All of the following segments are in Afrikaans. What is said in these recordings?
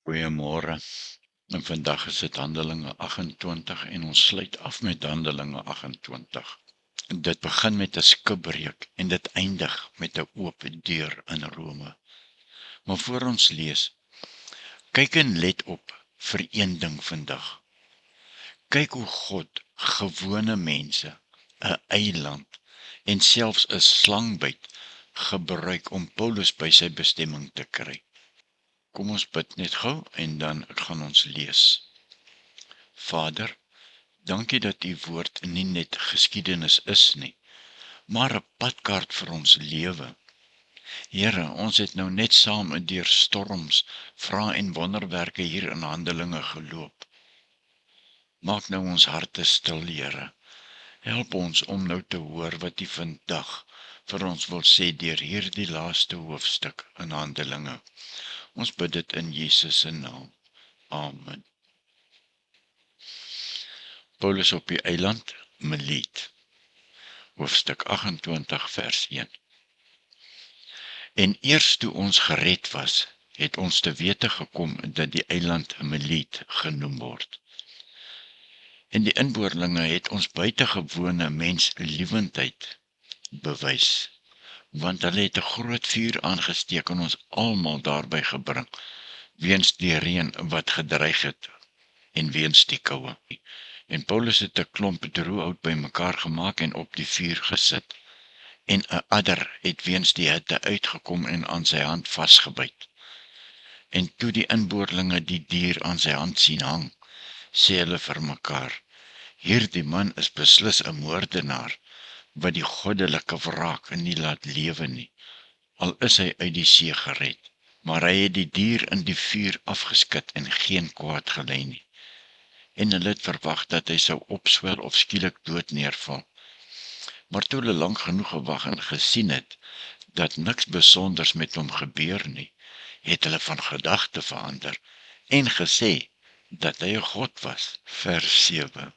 Goeiemôre. En vandag is dit Handelinge 28 en ons sluit af met Handelinge 28. Dit begin met 'n skipbreuk en dit eindig met 'n oop deur in Rome. Maar voor ons lees, kyk en let op vir een ding vandag. Kyk hoe God gewone mense, 'n eiland en selfs 'n slangbyt gebruik om Paulus by sy bestemming te kry. Kom ons bid net gou en dan gaan ons lees. Vader, dankie dat U woord nie net geskiedenis is nie, maar 'n padkaart vir ons lewe. Here, ons het nou net saam deur storms, vrae en wonderwerke hier in Handelinge geloop. Maak nou ons harte stil, Here. Help ons om nou te hoor wat U vandag vir ons wil sê deur hierdie laaste hoofstuk in Handelinge. Ons bid dit in Jesus se naam. Amen. Paulus op die eiland Milet, hoofstuk 28 vers 1. En eers toe ons gered was, het ons te wete gekom dat die eiland Milet genoem word. En die inboorlinge het ons buitengewone mensliewendheid bewys, want hulle het 'n groot vuur aangesteek en ons almal daarby gebring, weens die reën wat gedreig het en weens die koue. En Paulus het 'n klomp droëhout bymekaar gemaak en op die vuur gesit. En 'n adder het weens die hitte uitgekom en aan sy hand vasgebyt. En toe die inboorlinge die dier aan sy hand sien hang, sê hulle vir mekaar, hierdie man is beslis 'n moordenaar, wat die goddelike wraak nie laat lewe nie, al is hy uit die see gered. Maar hy het die dier in die vuur afgeskit en geen kwaad gelei nie. En hulle het verwag dat hy sou opswel of skielik dood neerval. Maar toe hulle lank genoeg gewag en gesien het, dat niks besonders met hom gebeur nie, het hulle van gedagte verander, en gesê, dat hy 'n god was. Vers 7.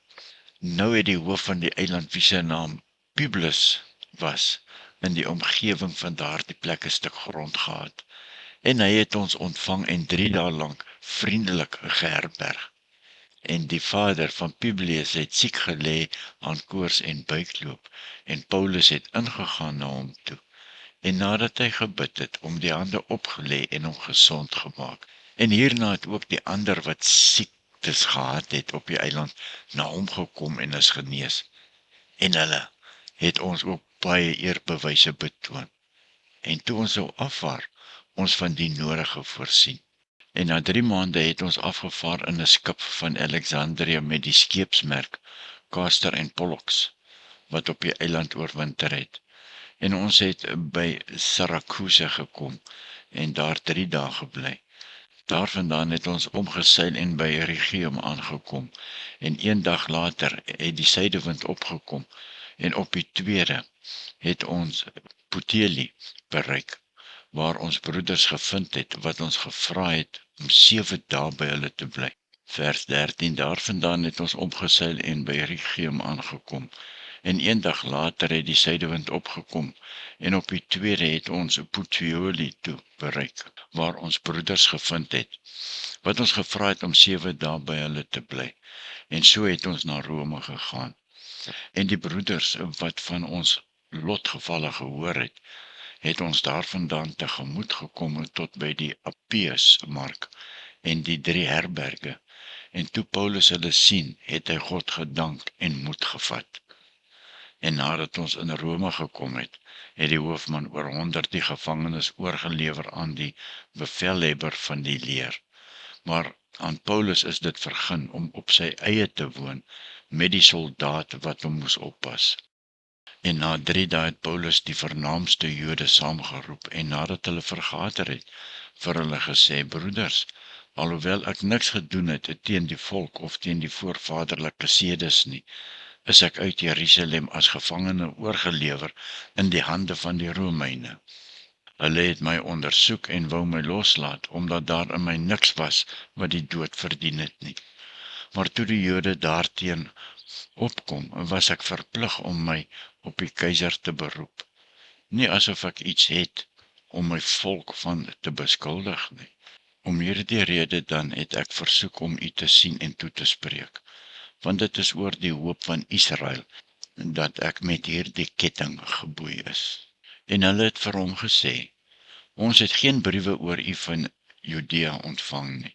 Nou het die hoof van die eiland, wie sy naam Publius was, in die omgewing van daardie plek 'n stuk grond gehad, en hy het ons ontvang en 3 dae lank vriendelik geherberg. En die vader van Publius het siek gelê aan koors en buikloop, en Paulus het ingegaan na hom toe, en nadat hy gebid het, om die hande opgelê en hom gesond gemaak. En hierna het ook die ander wat siektes gehad het op die eiland, na hom gekom en is genees. En hulle het ons ook baie eerbewyse betoon. En toe ons sou afvaar, ons van die nodige voorsien. En na 3 maande het ons afgevaar in 'n skip van Alexandrië met die skeepsmerk Castor en Pollux, wat op die eiland oorwinter het. En ons het by Syracuse gekom en daar 3 dae gebly. Daarvandaan het ons omgeseil en by Rhegium aangekom, en 1 dag later het die suidewind opgekom, en op die 2de het ons Puteoli bereik, waar ons broeders gevind het, wat ons gevra het om 7 dae by hulle te bly. Vers 13, daarvandaan het ons omgeseil en by Rhegium aangekom, en 1 dag later het die suidewind opgekom, en op die 2de het ons Puteoli toe bereik, waar ons broeders gevind het, wat ons gevra het om 7 dae by hulle te bly, en so het ons na Rome gegaan. En die broeders wat van ons lotgevalle gehoor het ons daarvandaan tegemoet gekom tot by die Appiusmark en die 3 herberge. En toe Paulus hulle sien, het hy God gedank en moed gevat. En nadat ons in Rome gekom het die hoofman oor 100 die gevangenes oorgelewer aan die bevelhebber van die leer. Maar aan Paulus is dit vergun om op sy eie te woon met die soldaat wat hom moes oppas. En na 3 dae het Paulus die vernaamste Jode saamgeroep, en nadat hulle vergader het, vir hulle gesê, broeders, alhoewel ek niks gedoen het teen die volk of teen die voorvaderlike sedes nie, is ek uit Jerusalem as gevangene oorgelewer in die hande van die Romeine. Hulle het my ondersoek en wou my loslaat, omdat daar in my niks was wat die dood verdien het nie. Maar toe die Jode daarteen opkom, was ek verplig om my op die keiser te beroep. Nie asof ek iets het om my volk van te beskuldig nie. Om hierdie rede dan het ek versoek om u te sien en toe te spreek, want dit is oor die hoop van Israel, dat ek met hierdie ketting geboei is. En hulle het vir hom gesê, ons het geen briewe oor u van Judea ontvang nie.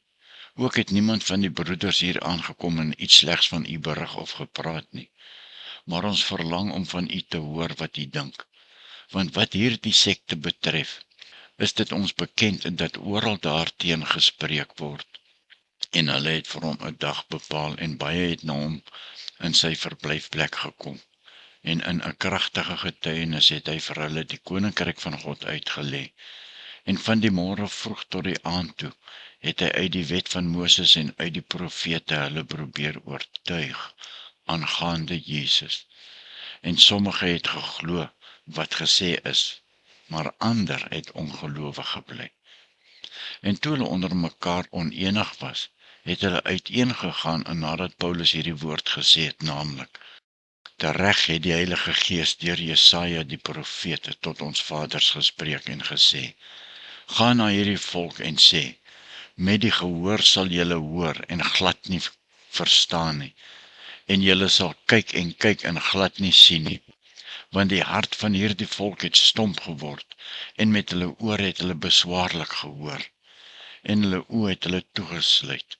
Ook het niemand van die broeders hier aangekom en iets slegs van u berig of gepraat nie. Maar ons verlang om van u te hoor wat u dink. Want wat hierdie sekte betref, is dit ons bekend dat oral daarteen gespreek word. En hulle het vir hom 'n dag bepaal en baie het na hom in sy verblyfplek gekom. En in 'n kragtige getuienis het hy vir hulle die koninkryk van God uitgelê. En van die môre vroeg tot die aand toe, het hy uit die wet van Moses en uit die profete hulle probeer oortuig aangaande Jesus. En sommige het geglo wat gesê is, maar ander het ongelowig gebly. En toe hulle onder mekaar onenig was, het hulle uiteengegaan en nadat Paulus hierdie woord gesê het, naamlik, tereg het die Heilige Gees deur Jesaja die profete tot ons vaders gespreek en gesê, gaan na hierdie volk en sê, met die gehoor sal julle hoor en glad nie verstaan nie, en julle sal kyk en glad nie sien nie, want die hart van hierdie volk het stomp geword, en met hulle oor het hulle beswaarlik gehoor, en hulle oë het hulle toegesluit,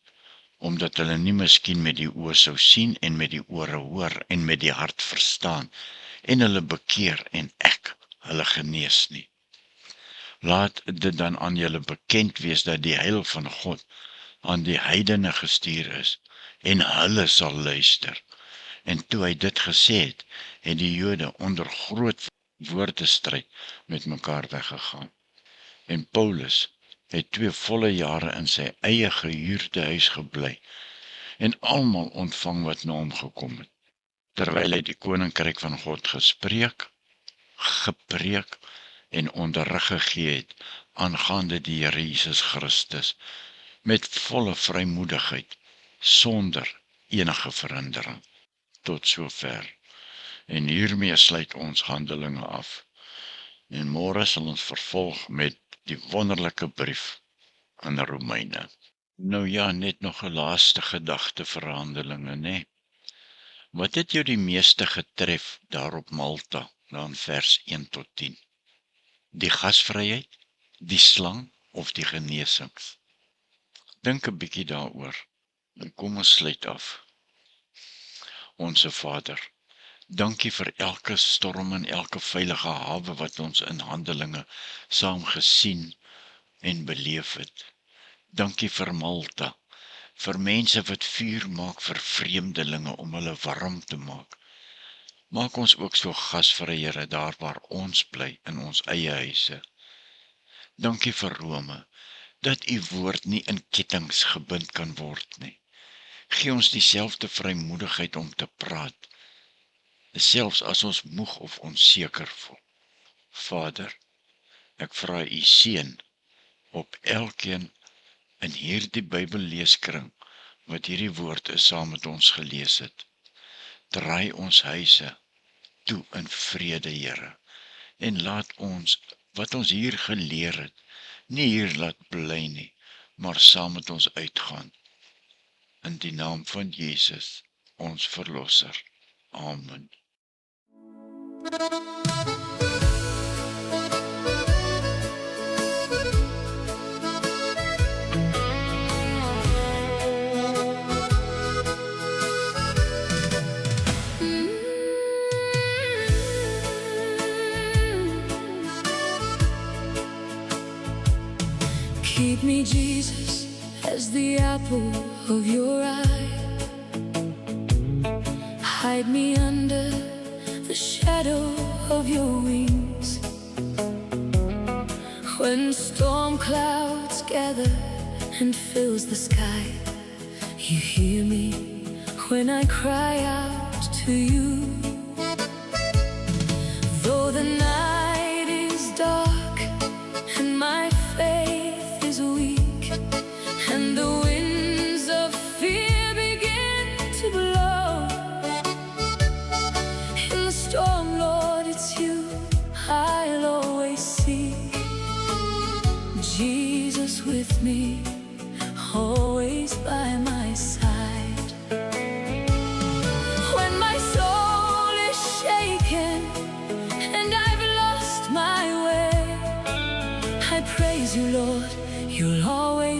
omdat hulle nie miskien met die oë sou sien en met die ore hoor en met die hart verstaan, en hulle bekeer en ek hulle genees nie. Laat dit dan aan julle bekend wees dat die heil van God aan die heidene gestuur is, en hulle sal luister. En toe hy dit gesê het, het die Jode onder groot woordestryd met mekaar weggegaan. En Paulus het 2 volle jare in sy eie gehuurde huis gebly, en almal ontvang wat na hom gekom het, terwyl hy die koninkryk van God gepreek en onderrig gegee het aangaande die Here Jesus Christus, met volle vrymoedigheid, sonder enige verhindering, tot sover. En hiermee sluit ons handelinge af. En môre sal ons vervolg met die wonderlike brief aan Romeine. Nou ja, net nog 'n laaste gedagte vir Handelinge, né? Wat het jou die meeste getref daar op Malta, dan vers 1 tot 10? Die gasvryheid, die slang of die genesings? Dink 'n bietjie daaroor. En kom ons sluit af. Onse Vader, dankie vir elke storm en elke veilige hawe wat ons in Handelinge saam gesien en beleef het. Dankie vir Malta, vir mense wat vuur maak vir vreemdelinge om hulle warm te maak. Maak ons ook so gasvry, Here, daar waar ons bly in ons eie huise. Dankie vir Rome, dat u woord nie in kettinge gebind kan word nie. Gee ons dieselfde vrymoedigheid om te praat, selfs as ons moeg of onseker voel. Vader, ek vra u seën op elkeen in hierdie Bybelleeskring wat hierdie woorde saam met ons gelees het. Draai ons huise toe in vrede, Here, en laat ons, wat ons hier geleer het, nie hier laat bly nie, maar saam met ons uitgaan. In die naam van Jesus, ons Verlosser. Amen. Keep me, Jesus, as the apple of your eye. Hide me under the shadow of your wings. When storm clouds gather and fills the sky, you hear me when I cry out to you. Though the night is dark and my faith is weak, and the winds of fear begin to blow, in the storm, Lord, it's you I'll always seek. Jesus with me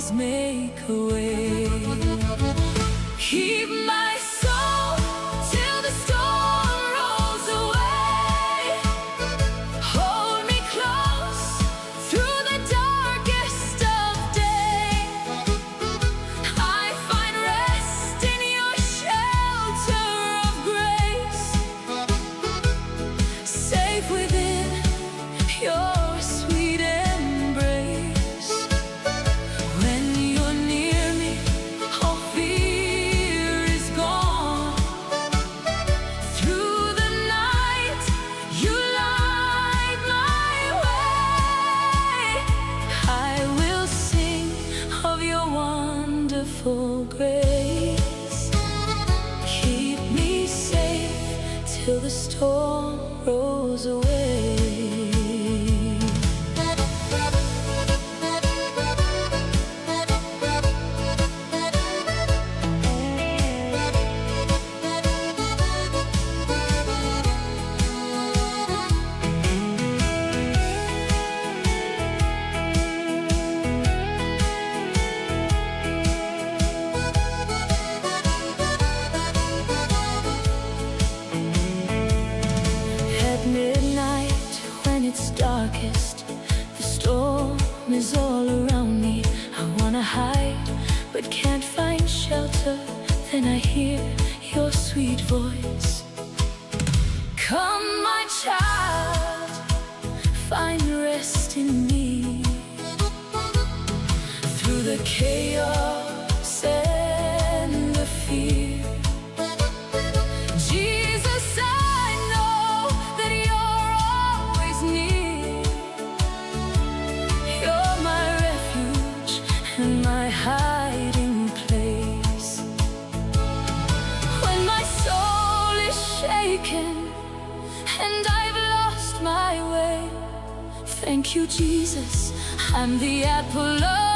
always make a way. Keep my soul till the storm rolls away. Hold me close through the darkest of day. I find rest in your shelter of grace, safe within your sweet embrace. When you're near me, all fear is gone. Through the night, you light my way. I will sing of your wonderful grace. Keep me safe till the storm rolls away. At midnight, when it's darkest, the storm is all around me. I wanna hide, but can't find shelter. Then I hear your sweet voice. Come, my child, find rest in me. Through the chaos and the fear, Jesus, I know that you're always near. You're my refuge and my hiding place. When my soul is shaken and I've lost my way, thank you, Jesus, I'm the apple of